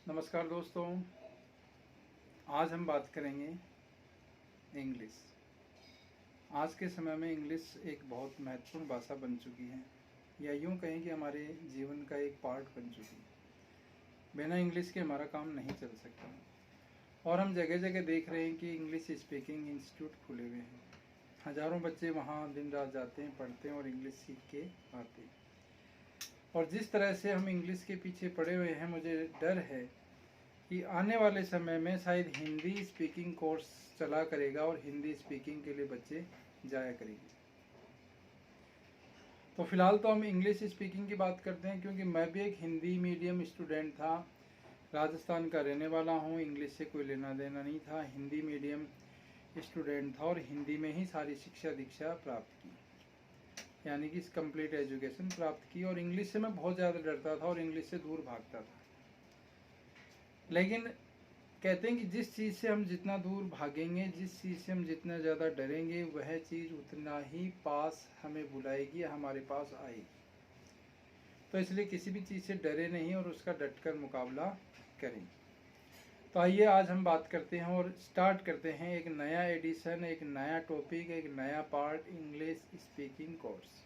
नमस्कार दोस्तों। आज हम बात करेंगे इंग्लिश। आज के समय में इंग्लिश एक बहुत महत्वपूर्ण भाषा बन चुकी है, या यूँ कहें कि हमारे जीवन का एक पार्ट बन चुकी है। बिना इंग्लिश के हमारा काम नहीं चल सकता। और हम जगह जगह देख रहे हैं कि इंग्लिश स्पीकिंग इंस्टीट्यूट खुले हुए हैं। हज़ारों बच्चे वहाँ दिन रात जाते हैं, पढ़ते हैं और इंग्लिश सीख के आते हैं। और जिस तरह से हम इंग्लिश के पीछे पड़े हुए हैं, मुझे डर है कि आने वाले समय में शायद हिंदी स्पीकिंग कोर्स चला करेगा और हिंदी स्पीकिंग के लिए बच्चे जाया करेंगे। तो फिलहाल तो हम इंग्लिश स्पीकिंग की बात करते हैं, क्योंकि मैं भी एक हिंदी मीडियम स्टूडेंट था। राजस्थान का रहने वाला हूँ। इंग्लिश से कोई लेना देना नहीं था। हिंदी मीडियम स्टूडेंट था और हिंदी में ही सारी शिक्षा दीक्षा प्राप्त की, यानी कि कंप्लीट एजुकेशन प्राप्त की। और इंग्लिश से मैं बहुत ज़्यादा डरता था और इंग्लिश से दूर भागता था। लेकिन कहते हैं कि जिस चीज़ से हम जितना दूर भागेंगे, जिस चीज़ से हम जितना ज़्यादा डरेंगे, वह चीज़ उतना ही पास हमें बुलाएगी, हमारे पास आएगी। तो इसलिए किसी भी चीज़ से डरे नहीं और उसका डटकर मुकाबला करें। तो आइए आज हम बात करते हैं और स्टार्ट करते हैं एक नया एडिशन, एक नया टॉपिक, एक नया part, English speaking course.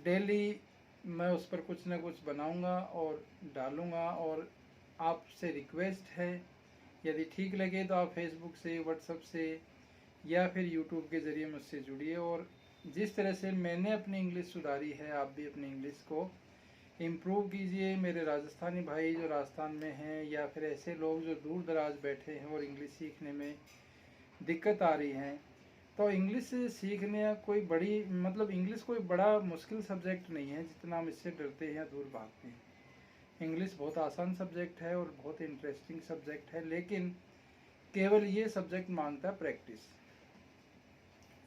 Daily मैं उस पर कुछ ना कुछ बनाऊंगा और डालूंगा। और आपसे रिक्वेस्ट है, यदि ठीक लगे तो आप फेसबुक से, व्हाट्सएप से या फिर यूट्यूब के ज़रिए मुझसे जुड़िए। और जिस तरह से मैंने अपनी इंग्लिश सुधारी है, आप भी अपनी इंग्लिश को इम्प्रूव कीजिए। मेरे राजस्थानी भाई जो राजस्थान में हैं, या फिर ऐसे लोग जो दूर दराज बैठे हैं और इंग्लिश सीखने में दिक्कत आ रही है, तो इंग्लिश सीखने कोई बड़ी इंग्लिश कोई बड़ा मुश्किल सब्जेक्ट नहीं है जितना हम इससे डरते हैं या दूर भागते हैं। इंग्लिश बहुत आसान सब्जेक्ट है और बहुत इंटरेस्टिंग सब्जेक्ट है, लेकिन केवल ये सब्जेक्ट मांगता है प्रैक्टिस।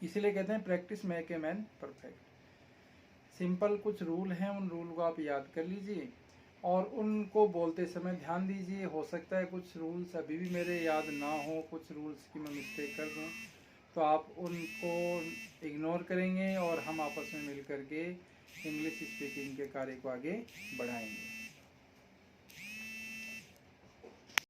इसीलिए कहते हैं practice make a man perfect. Simple कुछ रूल हैं, उन रूल को आप याद कर लीजिए और उनको बोलते समय ध्यान दीजिए। हो सकता है कुछ रूल्स अभी भी मेरे याद ना हो, कुछ रूल्स की मैं मिस्टेक कर दूं, तो आप उनको इग्नोर करेंगे और हम आपस में मिल करके इंग्लिश स्पीकिंग के कार्य को आगे बढ़ाएंगे।